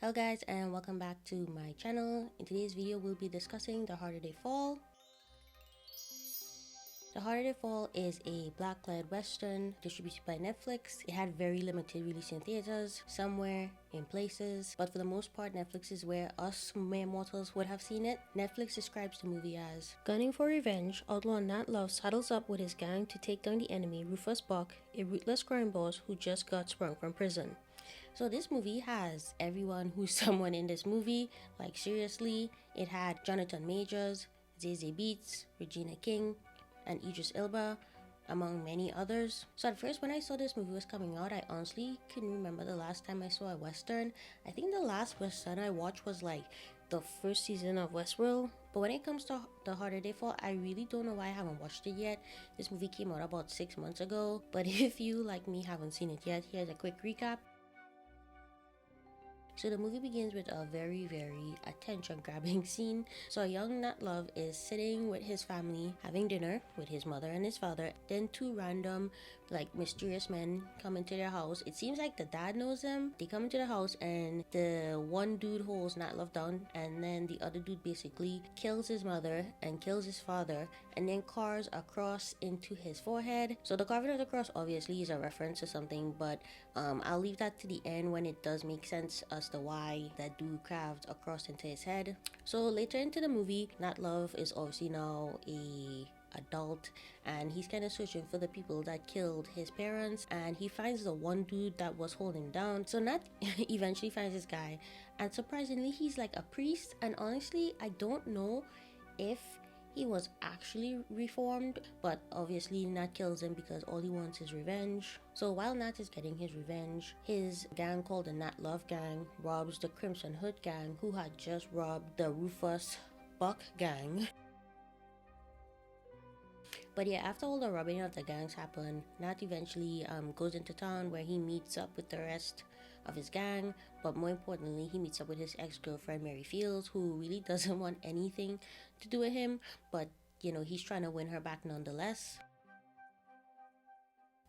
Hello guys, and welcome back to my channel. In today's video we'll be discussing The Harder They Fall. The Harder They Fall is a black-led western distributed by Netflix. It had very limited release in theaters, somewhere in places, but for the most part Netflix is where us mere mortals would have seen it. Netflix describes the movie as gunning for revenge, outlaw Nat Love saddles up with his gang to take down the enemy Rufus Black, a ruthless crime boss who just got sprung from prison. So this movie has everyone who's someone in this movie. Like seriously, it had Jonathan Majors, Zazie Beetz, Regina King, and Idris Elba, among many others. So at first when I saw this movie was coming out, I honestly couldn't remember the last time I saw a western. I think the last western I watched was like the first season of Westworld. But when it comes to The Harder They Fall, I really don't know why I haven't watched it yet. This movie came out about 6 months ago. But if you, like me, haven't seen it yet, here's a quick recap. So the movie begins with a very attention-grabbing scene. So a young Nat Love is sitting with his family having dinner with his mother and his father. Then two random mysterious men come into their house. It seems like the dad knows them. They come into the house and the one dude holds Nat Love down, and then the other dude basically kills his mother and kills his father, and then carves a cross into his forehead. So the carving of the cross obviously is a reference to something, but I'll leave that to the end when it does make sense as to why that dude carved a cross into his head. So later into the movie, Nat Love is obviously now a adult, and he's kind of searching for the people that killed his parents, and he finds the one dude that was holding him down. So Nat eventually finds this guy, and surprisingly he's like a priest, and honestly I don't know if he was actually reformed, but obviously Nat kills him because all he wants is revenge. So while Nat is getting his revenge, his gang called the Nat Love gang robs the Crimson Hood gang, who had just robbed the Rufus Black gang. But yeah, after all the robbing of the gangs happen, Nat eventually goes into town where he meets up with the rest of his gang, but more importantly he meets up with his ex-girlfriend Mary Fields, who really doesn't want anything to do with him, but you know, he's trying to win her back nonetheless.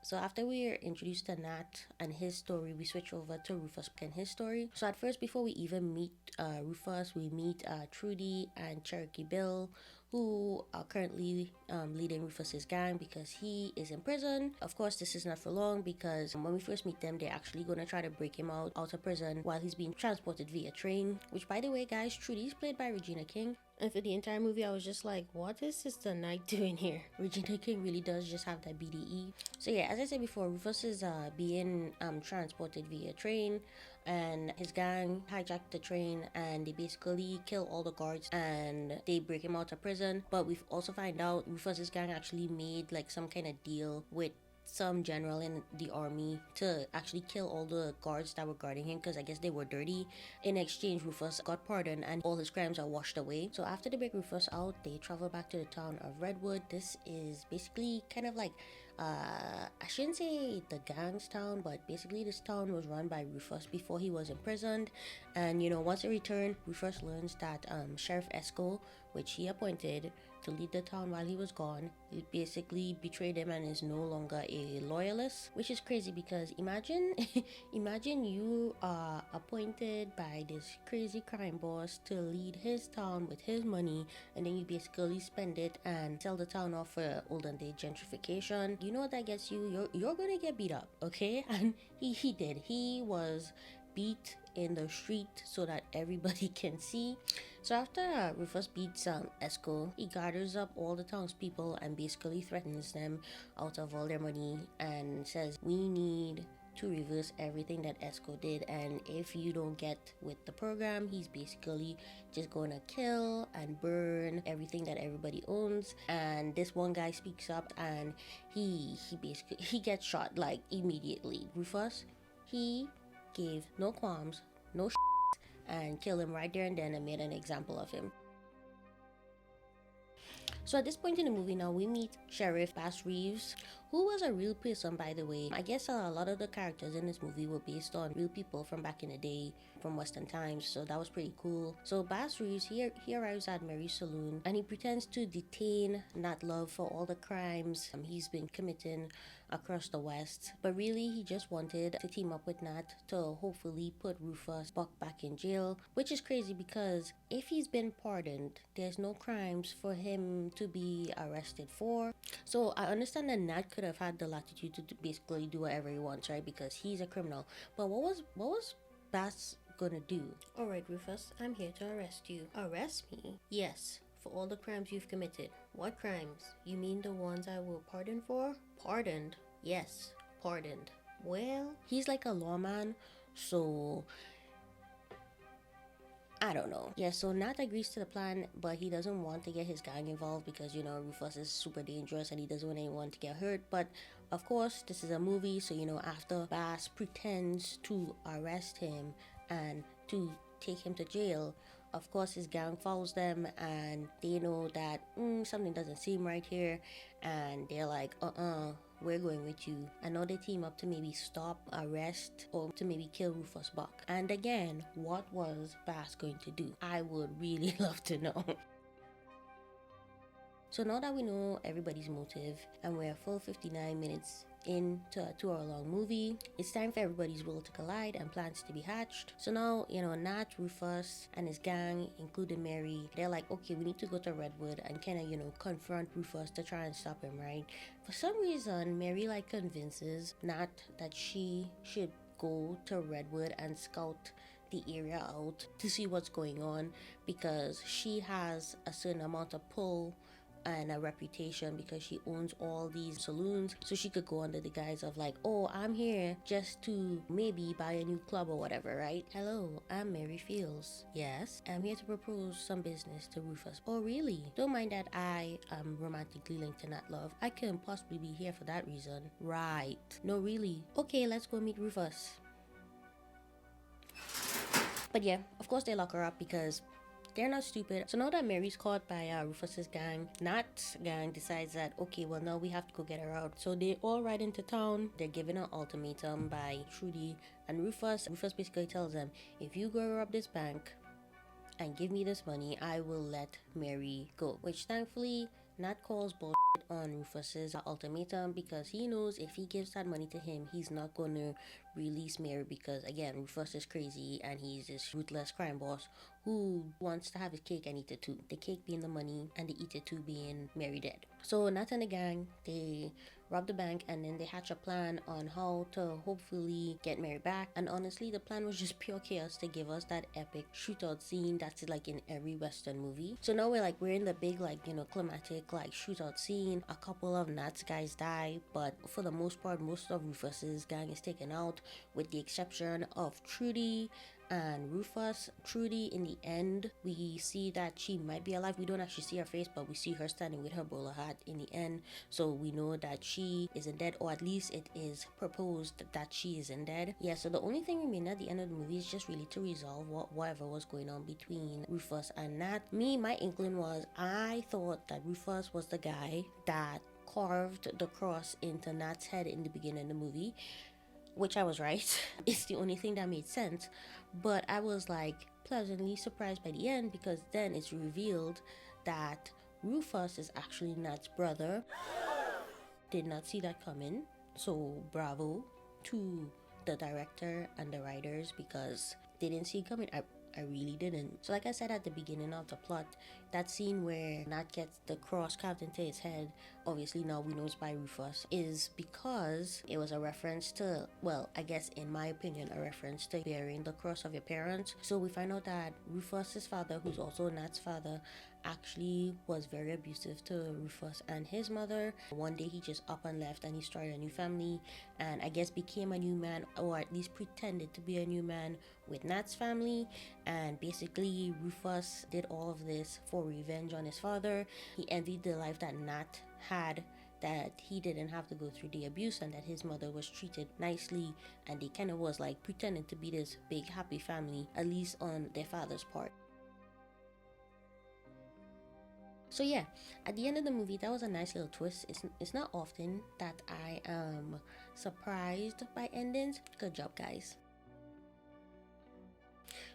So after we are introduced to Nat and his story, we switch over to Rufus and his story. So at first, before we even meet Rufus, we meet Trudy and Cherokee Bill, who are currently leading Rufus's gang because he is in prison. Of course, this is not for long because when we first meet them, they're actually going to try to break him out of prison while he's being transported via train. Which, by the way, guys, Trudy is played by Regina King. And for the entire movie, I was just like, what is Sister Knight doing here? Regina King really does just have that BDE. So yeah, as I said before, Rufus is being transported via train, and his gang hijack the train and they basically kill all the guards and they break him out of prison. But we also find out Rufus's gang actually made like some kind of deal with some general in the army to actually kill all the guards that were guarding him, because I guess they were dirty. In exchange, Rufus got pardoned and all his crimes are washed away. So after they break Rufus out, they travel back to the town of Redwood. This is basically kind of like I shouldn't say the gang's town, but basically this town was run by Rufus before he was imprisoned. And you know, once they return, Rufus learns that Sheriff Esco, which he appointed to lead the town while he was gone, he basically betrayed him and is no longer a loyalist, which is crazy because imagine imagine you are appointed by this crazy crime boss to lead his town with his money, and then you basically spend it and sell the town off for olden day gentrification. You know what that gets you? You're gonna get beat up, okay? And he did. He was beat in the street so that everybody can see. So after Rufus beats Esco, he gathers up all the townspeople and basically threatens them out of all their money and says, we need to reverse everything that Esco did, and if you don't get with the program, he's basically just gonna kill and burn everything that everybody owns. And this one guy speaks up and he gets shot like immediately. Rufus, he gave no qualms, no and killed him right there and then and made an example of him. So at this point in the movie now, we meet Sheriff Bass Reeves, who was a real person, by the way. I guess a lot of the characters in this movie were based on real people from back in the day, from Western times, so that was pretty cool. So Bass Reeves, he arrives at Mary's saloon and he pretends to detain Nat Love for all the crimes he's been committing across the West. But really, he just wanted to team up with Nat to hopefully put Rufus Buck back in jail, which is crazy because if he's been pardoned, there's no crimes for him to be arrested for. So I understand that Nat could have had the latitude to basically do whatever he wants, right? Because he's a criminal. But what was Bass gonna do? Alright, Rufus, I'm here to arrest you. Arrest me? Yes, for all the crimes you've committed. What crimes? You mean the ones I will pardon for? Pardoned? Yes, pardoned. Well, he's like a lawman, so I don't know. Yeah, so Nat agrees to the plan, but he doesn't want to get his gang involved because, you know, Rufus is super dangerous and he doesn't want anyone to get hurt. But of course, this is a movie, so, you know, after Bass pretends to arrest him and to take him to jail, of course his gang follows them and they know that something doesn't seem right here, and they're like, we're going with you. And now they team up to maybe stop, arrest, or to maybe kill Rufus Buck. And again, what was Bass going to do? I would really love to know. So now that we know everybody's motive and we're a full 59 minutes into a 2-hour-long movie, it's time for everybody's will to collide and plans to be hatched. So now, you know, Nat, Rufus, and his gang, including Mary, they're like, okay, we need to go to Redwood and kind of, you know, confront Rufus to try and stop him, right? For some reason, Mary like convinces Nat that she should go to Redwood and scout the area out to see what's going on because she has a certain amount of pull and a reputation because she owns all these saloons, so she could go under the guise of like, oh, I'm here just to maybe buy a new club or whatever, right? Hello, I'm Mary Fields. Yes, I'm here to propose some business to Rufus. Oh, really? Don't mind that I am romantically linked to Nat Love. I couldn't possibly be here for that reason. Right. No, really. Okay, let's go meet Rufus. But yeah, of course they lock her up because they're not stupid. So now that Mary's caught by Rufus's gang, Nat's gang decides that, okay, well, now we have to go get her out. So they all ride into town. They're given an ultimatum by Trudy and Rufus. Rufus basically tells them, if you go rob this bank and give me this money, I will let Mary go. Which thankfully, Nat calls bullshit on Rufus's ultimatum because he knows if he gives that money to him, he's not going to release Mary because, again, Rufus is crazy and he's this ruthless crime boss who wants to have his cake and eat it too. The cake being the money and the eat it too being Mary dead. So Nat and the gang, they rob the bank and then they hatch a plan on how to hopefully get Mary back. And honestly, the plan was just pure chaos to give us that epic shootout scene that's like in every Western movie. So now we're in the big, like, you know, climatic like shootout scene. A couple of Nat's guys die, but for the most part, most of Rufus's gang is taken out with the exception of Trudy and Rufus. Trudy, in the end, we see that she might be alive. We don't actually see her face, but we see her standing with her bowler hat in the end, so we know that she isn't dead, or at least it is proposed that she isn't dead. Yeah, so the only thing remaining at the end of the movie is just really to resolve whatever was going on between Rufus and Nat. My inkling was, I thought that Rufus was the guy that carved the cross into Nat's head in the beginning of the movie, which I was right. It's the only thing that made sense. But I was like pleasantly surprised by the end because then it's revealed that Rufus is actually Nat's brother. Did not see that coming. So bravo to the director and the writers because they didn't see it coming. I really didn't. So like I said at the beginning of the plot, that scene where Nat gets the cross carved into his head, obviously now we know it's by Rufus, is because it was a reference to, well, I guess in my opinion, a reference to bearing the cross of your parents. So we find out that Rufus's father, who's also Nat's father, actually was very abusive to Rufus and his mother. One day he just up and left and he started a new family and I guess became a new man, or at least pretended to be a new man with Nat's family. And basically Rufus did all of this for revenge on his father. He envied the life that Nat had, that he didn't have to go through the abuse and that his mother was treated nicely, and they kind of was like pretending to be this big happy family, at least on their father's part. So yeah, at the end of the movie, that was a nice little twist. It's not often that I am surprised by endings. Good job, guys.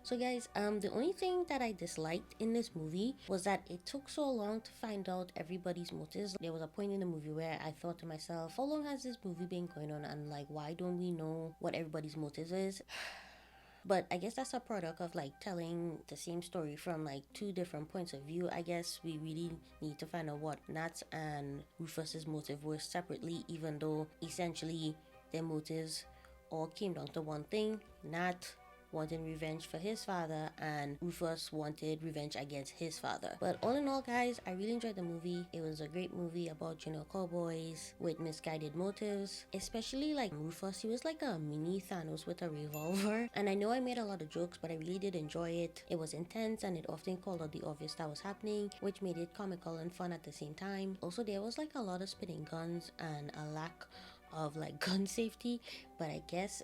So guys, the only thing that I disliked in this movie was that it took so long to find out everybody's motives. There was a point in the movie where I thought to myself, how long has this movie been going on, and like why don't we know what everybody's motives is? But I guess that's a product of like telling the same story from like two different points of view. I guess we really need to find out what Nat's and Rufus's motive were separately, even though essentially their motives all came down to one thing. Nat wanted revenge for his father, and Rufus wanted revenge against his father. But all in all, guys, I really enjoyed the movie. It was a great movie about, cowboys with misguided motives. Especially like Rufus, he was like a mini Thanos with a revolver. And I know I made a lot of jokes, but I really did enjoy it. It was intense and it often called out the obvious that was happening, which made it comical and fun at the same time. Also, there was like a lot of spinning guns and a lack of like gun safety, but I guess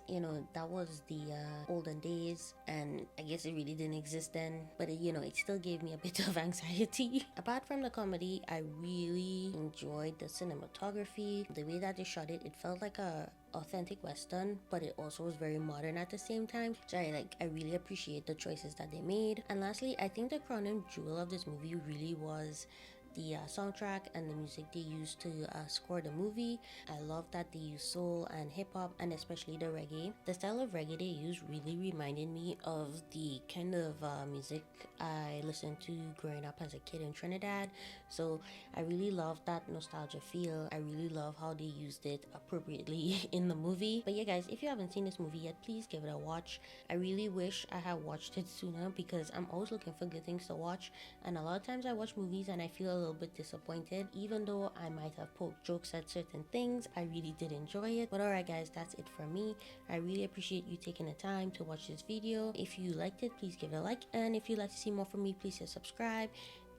that was the olden days, and I guess it really didn't exist then, but it still gave me a bit of anxiety. Apart from the comedy, I really enjoyed the cinematography, the way that they shot it. It felt like a authentic western, but it also was very modern at the same time, so I really appreciate the choices that they made. And lastly, I think the crowning jewel of this movie really was the soundtrack and the music they used to score the movie. I love that they used soul and hip hop, and especially the reggae. The style of reggae they used really reminded me of the kind of music I listened to growing up as a kid in Trinidad. So I really love that nostalgia feel. I really love how they used it appropriately in the movie. But yeah, guys, if you haven't seen this movie yet, please give it a watch. I really wish I had watched it sooner, because I'm always looking for good things to watch, and a lot of times I watch movies and I feel a little bit disappointed. Even though I might have poked jokes at certain things, I really did enjoy it. But alright guys, that's it for me. I really appreciate you taking the time to watch this video. If you liked it, please give it a like, and if you'd like to see more from me, please hit subscribe,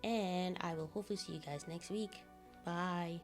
and I will hopefully see you guys next week. Bye.